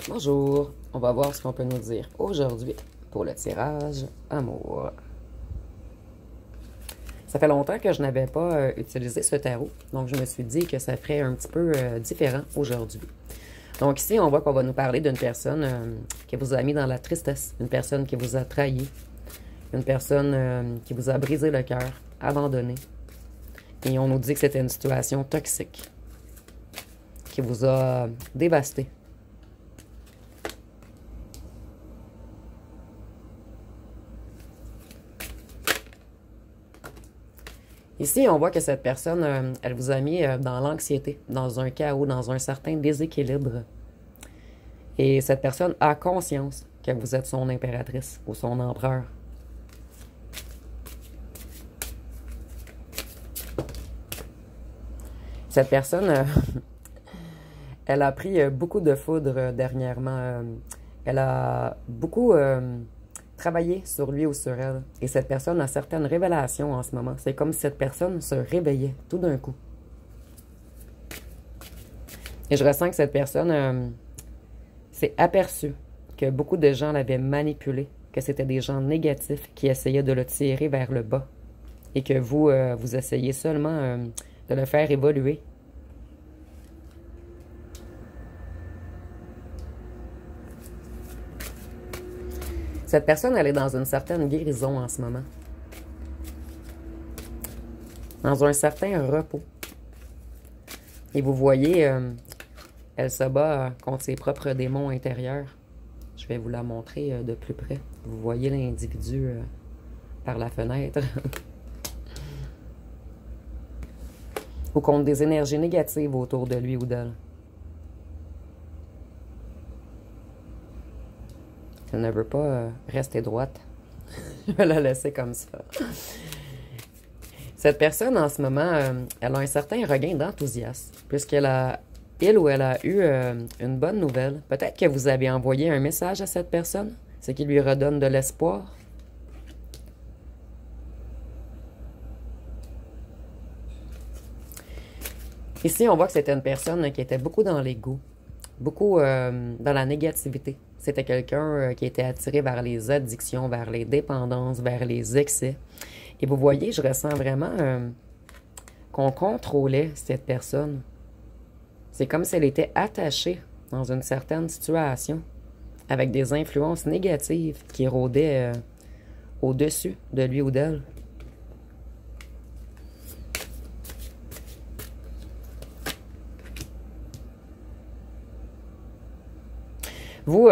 Bonjour, on va voir ce qu'on peut nous dire aujourd'hui pour le tirage amour. Ça fait longtemps que je n'avais pas utilisé ce tarot, donc je me suis dit que ça ferait un petit peu différent aujourd'hui. Donc ici, on voit qu'on va nous parler d'une personne qui vous a mis dans la tristesse, une personne qui vous a trahi, une personne qui vous a brisé le cœur, abandonné. Et on nous dit que c'était une situation toxique qui vous a dévasté. Ici, on voit que cette personne, elle vous a mis dans l'anxiété, dans un chaos, dans un certain déséquilibre. Et cette personne a conscience que vous êtes son impératrice ou son empereur. Cette personne, elle a pris beaucoup de foudre dernièrement. Elle a beaucoup travaillé sur lui ou sur elle. Et cette personne a certaines révélations en ce moment. C'est comme si cette personne se réveillait tout d'un coup. Et je ressens que cette personne s'est aperçue que beaucoup de gens l'avaient manipulé, que c'était des gens négatifs qui essayaient de le tirer vers le bas. Et que vous, vous essayez seulement de le faire évoluer. Cette personne, elle est dans une certaine guérison en ce moment. Dans un certain repos. Et vous voyez, elle se bat contre ses propres démons intérieurs. Je vais vous la montrer de plus près. Vous voyez l'individu par la fenêtre. Ou contre des énergies négatives autour de lui ou d'elle. Elle ne veut pas rester droite. Je vais la laisser comme ça. Cette personne, en ce moment, elle a un certain regain d'enthousiasme, puisqu'elle a, il ou elle a eu une bonne nouvelle. Peut-être que vous avez envoyé un message à cette personne, ce qui lui redonne de l'espoir. Ici, on voit que c'était une personne qui était beaucoup dans l'ego, beaucoup dans la négativité. C'était quelqu'un qui était attiré vers les addictions, vers les dépendances, vers les excès. Et vous voyez, je ressens vraiment qu'on contrôlait cette personne. C'est comme si elle était attachée dans une certaine situation, avec des influences négatives qui rôdaient au-dessus de lui ou d'elle. Vous,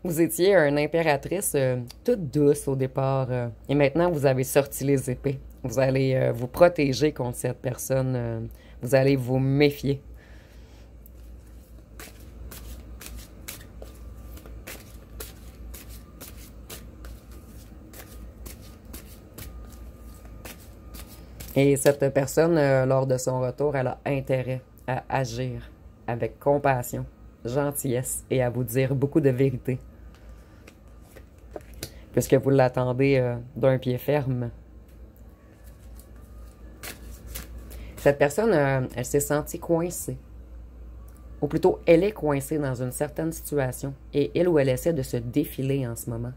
vous étiez une impératrice toute douce au départ. Et maintenant, vous avez sorti les épées. Vous allez vous protéger contre cette personne. Vous allez vous méfier. Et cette personne, lors de son retour, elle a intérêt à agir avec compassion, gentillesse et à vous dire beaucoup de vérité. Puisque vous l'attendez d'un pied ferme. Cette personne, elle s'est sentie coincée. Ou plutôt, elle est coincée dans une certaine situation. Et elle ou elle essaie de se défiler en ce moment.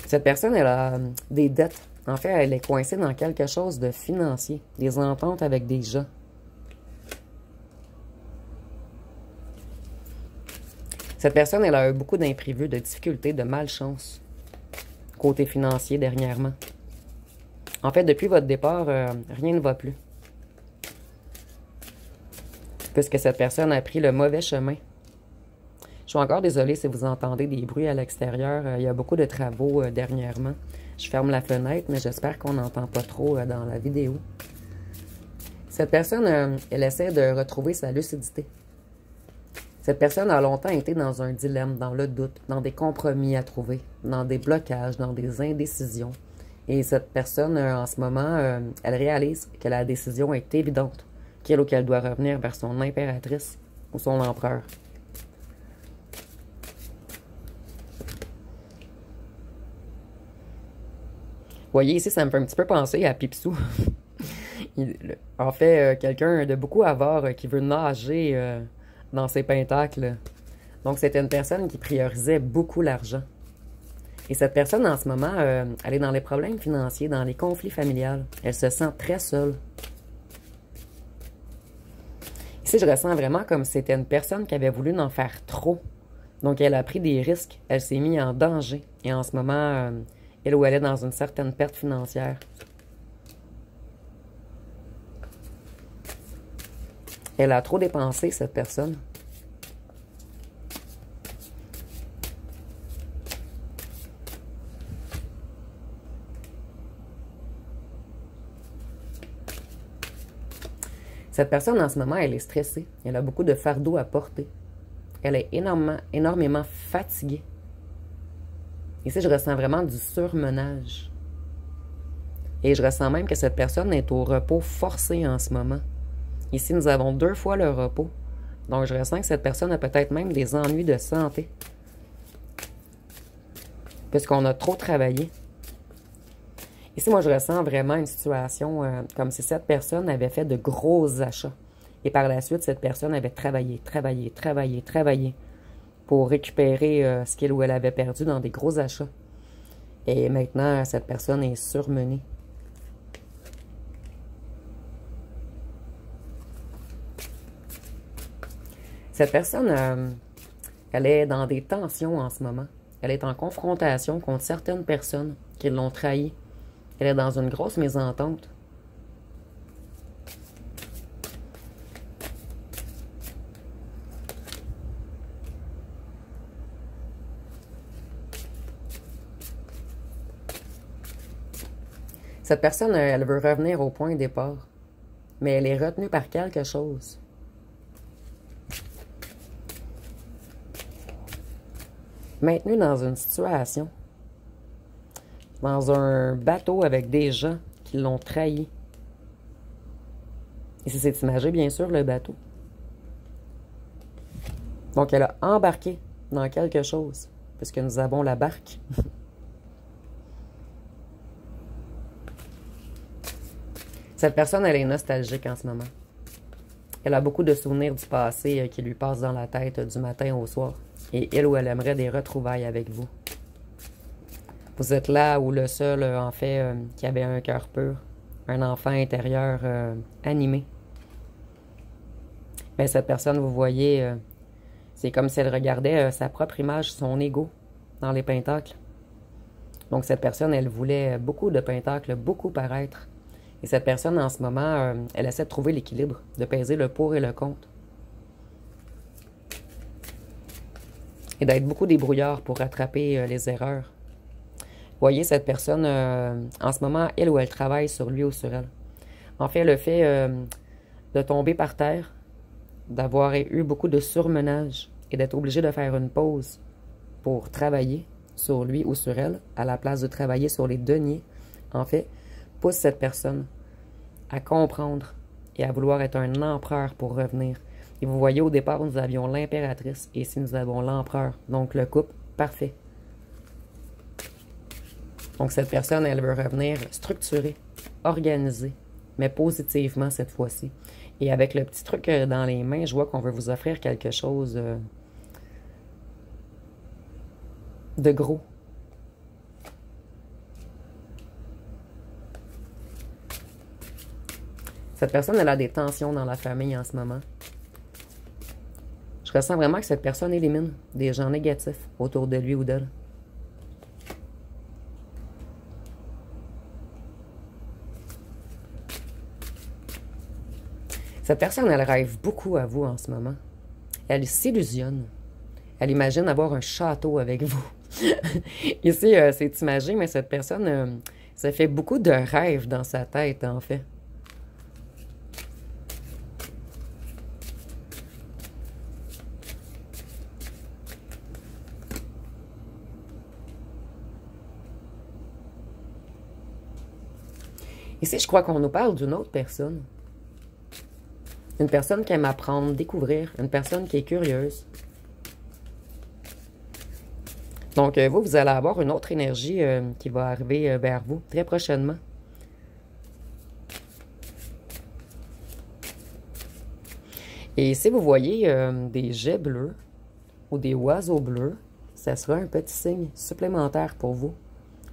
Cette personne, elle a des dettes. En fait, elle est coincée dans quelque chose de financier. Des ententes avec des gens. Cette personne, elle a eu beaucoup d'imprévus, de difficultés, de malchance. Côté financier, dernièrement. En fait, depuis votre départ, rien ne va plus. Puisque cette personne a pris le mauvais chemin. Je suis encore désolée si vous entendez des bruits à l'extérieur. Il y a beaucoup de travaux dernièrement. Je ferme la fenêtre, mais j'espère qu'on n'entend pas trop dans la vidéo. Cette personne, elle essaie de retrouver sa lucidité. Cette personne a longtemps été dans un dilemme, dans le doute, dans des compromis à trouver, dans des blocages, dans des indécisions. Et cette personne, en ce moment, elle réalise que la décision est évidente, qu'elle ou qu'elle doit revenir vers son impératrice ou son empereur. Vous voyez, ici, ça me fait un petit peu penser à Picsou. En fait, quelqu'un de beaucoup avare qui veut nager dans ses pentacles. Donc, c'était une personne qui priorisait beaucoup l'argent. Et cette personne, en ce moment, elle est dans les problèmes financiers, dans les conflits familiaux. Elle se sent très seule. Ici, je ressens vraiment comme si c'était une personne qui avait voulu en faire trop. Donc, elle a pris des risques. Elle s'est mise en danger. Et en ce moment, elle ou elle est dans une certaine perte financière. Elle a trop dépensé, cette personne. Cette personne, en ce moment, elle est stressée. Elle a beaucoup de fardeaux à porter. Elle est énormément fatiguée. Ici, je ressens vraiment du surmenage. Et je ressens même que cette personne est au repos forcé en ce moment. Ici, nous avons 2 fois le repos. Donc, je ressens que cette personne a peut-être même des ennuis de santé. Puisqu'on a trop travaillé. Ici, moi, je ressens vraiment une situation comme si cette personne avait fait de gros achats. Et par la suite, cette personne avait travaillé pour récupérer ce qu'elle ou elle avait perdu dans des gros achats. Et maintenant, cette personne est surmenée. Cette personne, elle est dans des tensions en ce moment. Elle est en confrontation contre certaines personnes qui l'ont trahi. Elle est dans une grosse mésentente. Cette personne, elle veut revenir au point de départ, mais elle est retenue par quelque chose. Maintenue dans une situation, dans un bateau avec des gens qui l'ont trahi. Et c'est imagé, bien sûr, le bateau. Donc, elle a embarqué dans quelque chose, puisque nous avons la barque. Cette personne, elle est nostalgique en ce moment. Elle a beaucoup de souvenirs du passé qui lui passent dans la tête du matin au soir. Et elle ou elle aimerait des retrouvailles avec vous. Vous êtes là où le seul, en fait, qui avait un cœur pur. Un enfant intérieur animé. Mais cette personne, vous voyez, c'est comme si elle regardait sa propre image, son ego, dans les pentacles. Donc cette personne, elle voulait beaucoup de pentacles, beaucoup paraître. Et cette personne, en ce moment, elle essaie de trouver l'équilibre, de peser le pour et le contre. Et d'être beaucoup débrouillard pour rattraper les erreurs. Vous voyez, cette personne, en ce moment, elle ou elle travaille sur lui ou sur elle. En fait, le fait de tomber par terre, d'avoir eu beaucoup de surmenage et d'être obligé de faire une pause pour travailler sur lui ou sur elle, à la place de travailler sur les deniers, en fait, pousse cette personne à comprendre et à vouloir être un empereur pour revenir. Et vous voyez, au départ, nous avions l'impératrice et ici, nous avons l'empereur. Donc, le couple parfait. Donc, cette personne, elle veut revenir structurée, organisée, mais positivement cette fois-ci. Et avec le petit truc dans les mains, je vois qu'on veut vous offrir quelque chose de gros. Cette personne, elle a des tensions dans la famille en ce moment. Je ressens vraiment que cette personne élimine des gens négatifs autour de lui ou d'elle. Cette personne, elle rêve beaucoup à vous en ce moment. Elle s'illusionne. Elle imagine avoir un château avec vous. Ici, c'est imagé, mais cette personne, ça fait beaucoup de rêves dans sa tête, en fait. Ici, je crois qu'on nous parle d'une autre personne. Une personne qui aime apprendre, découvrir. Une personne qui est curieuse. Donc, vous allez avoir une autre énergie qui va arriver vers vous très prochainement. Et si vous voyez des jets bleus ou des oiseaux bleus, ça sera un petit signe supplémentaire pour vous.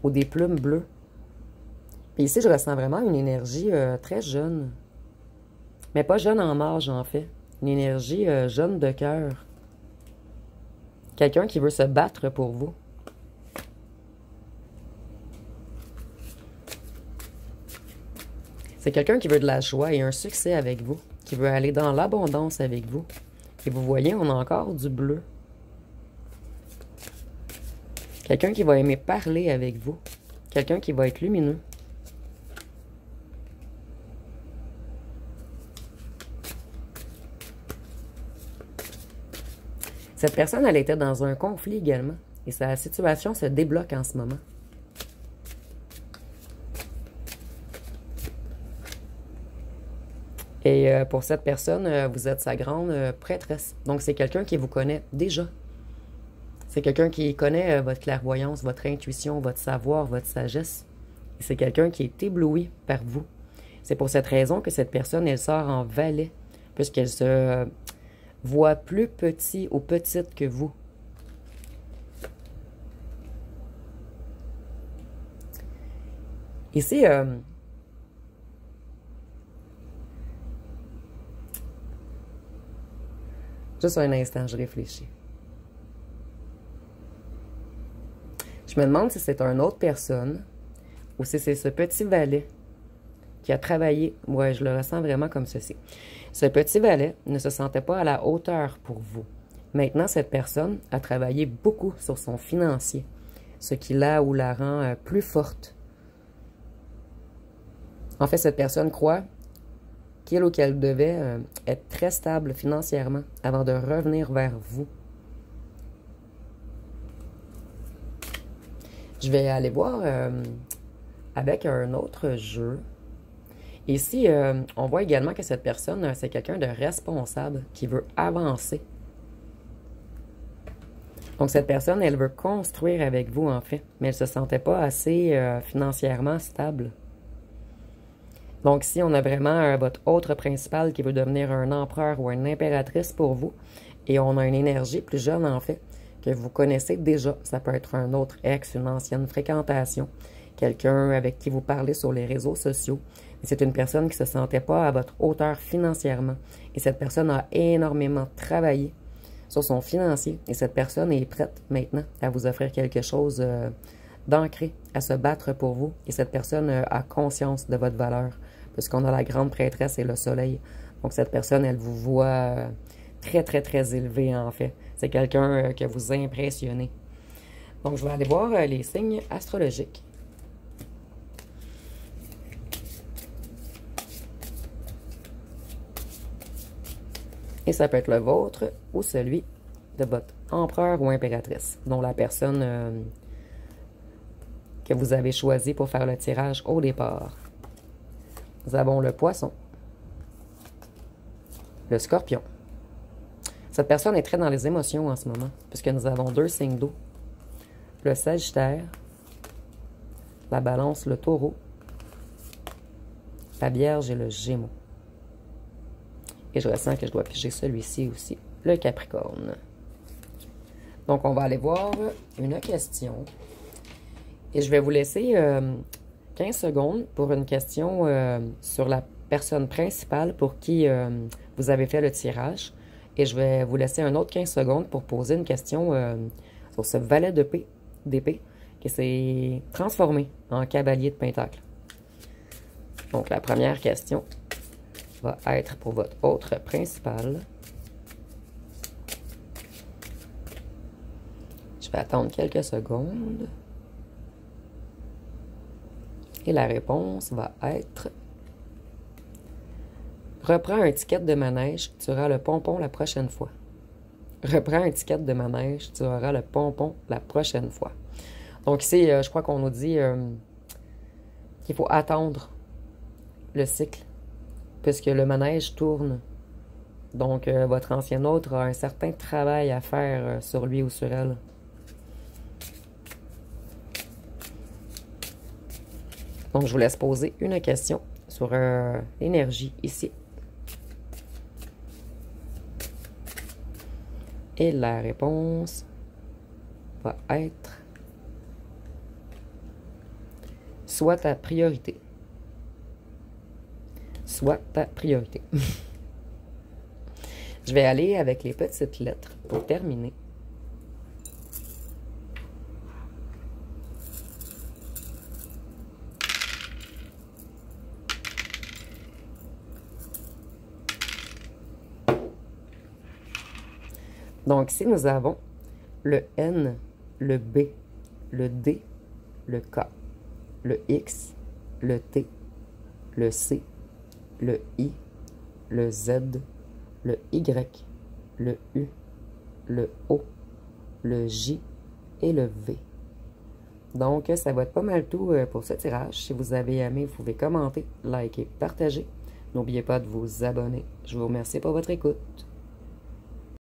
Ou des plumes bleues. Et ici, je ressens vraiment une énergie très jeune. Mais pas jeune en âge, en fait. Une énergie jeune de cœur. Quelqu'un qui veut se battre pour vous. C'est quelqu'un qui veut de la joie et un succès avec vous. Qui veut aller dans l'abondance avec vous. Et vous voyez, on a encore du bleu. Quelqu'un qui va aimer parler avec vous. Quelqu'un qui va être lumineux. Cette personne, elle était dans un conflit également. Et sa situation se débloque en ce moment. Et pour cette personne, vous êtes sa grande prêtresse. Donc, c'est quelqu'un qui vous connaît déjà. C'est quelqu'un qui connaît votre clairvoyance, votre intuition, votre savoir, votre sagesse. Et c'est quelqu'un qui est ébloui par vous. C'est pour cette raison que cette personne, elle sort en valet, puisqu'elle se voit plus petit ou petite que vous. Ici, juste un instant, je réfléchis. Je me demande si c'est une autre personne ou si c'est ce petit valet qui a travaillé. Ouais, je le ressens vraiment comme ceci. Ce petit valet ne se sentait pas à la hauteur pour vous. Maintenant, cette personne a travaillé beaucoup sur son financier, ce qui la ou la rend plus forte. En fait, cette personne croit qu'il ou qu'elle devait être très stable financièrement avant de revenir vers vous. Je vais aller voir avec un autre jeu. Ici, on voit également que cette personne, c'est quelqu'un de responsable qui veut avancer. Donc, cette personne, elle veut construire avec vous, en fait, mais elle ne se sentait pas assez financièrement stable. Donc, si on a vraiment votre autre principal qui veut devenir un empereur ou une impératrice pour vous, et on a une énergie plus jeune, en fait, que vous connaissez déjà. Ça peut être un autre ex, une ancienne fréquentation, quelqu'un avec qui vous parlez sur les réseaux sociaux. C'est une personne qui ne se sentait pas à votre hauteur financièrement. Et cette personne a énormément travaillé sur son financier. Et cette personne est prête maintenant à vous offrir quelque chose d'ancré, à se battre pour vous. Et cette personne a conscience de votre valeur, puisqu'on a la grande prêtresse et le soleil. Donc cette personne, elle vous voit très, très, très élevé, en fait. C'est quelqu'un que vous impressionnez. Donc, je vais aller voir les signes astrologiques. Et ça peut être le vôtre ou celui de votre empereur ou impératrice, dont la personne que vous avez choisie pour faire le tirage au départ. Nous avons le poisson, le scorpion. Cette personne est très dans les émotions en ce moment, puisque nous avons 2 signes d'eau. Le Sagittaire, la Balance, le Taureau, la Vierge et le Gémeaux. Et je ressens que je dois piger celui-ci aussi, le Capricorne. Donc, on va aller voir une question. Et je vais vous laisser 15 secondes pour une question sur la personne principale pour qui vous avez fait le tirage. Et je vais vous laisser un autre 15 secondes pour poser une question sur ce valet d'épée qui s'est transformé en cavalier de pentacle. Donc, la première question va être pour votre autre principal. Je vais attendre quelques secondes. Et la réponse va être: reprends un ticket de manège, tu auras le pompon la prochaine fois. Reprends un ticket de manège, tu auras le pompon la prochaine fois. Donc ici, je crois qu'on nous dit qu'il faut attendre le cycle, puisque le manège tourne. Donc, votre ancien autre a un certain travail à faire sur lui ou sur elle. Donc, je vous laisse poser une question sur l'énergie ici. Et la réponse va être soit ta priorité. Soit ta priorité. Je vais aller avec les petites lettres pour terminer. Donc, ici, nous avons le N, le B, le D, le K, le X, le T, le C, le I, le Z, le Y, le U, le O, le J et le V. Donc, ça va être pas mal tout pour ce tirage. Si vous avez aimé, vous pouvez commenter, liker, partager. N'oubliez pas de vous abonner. Je vous remercie pour votre écoute.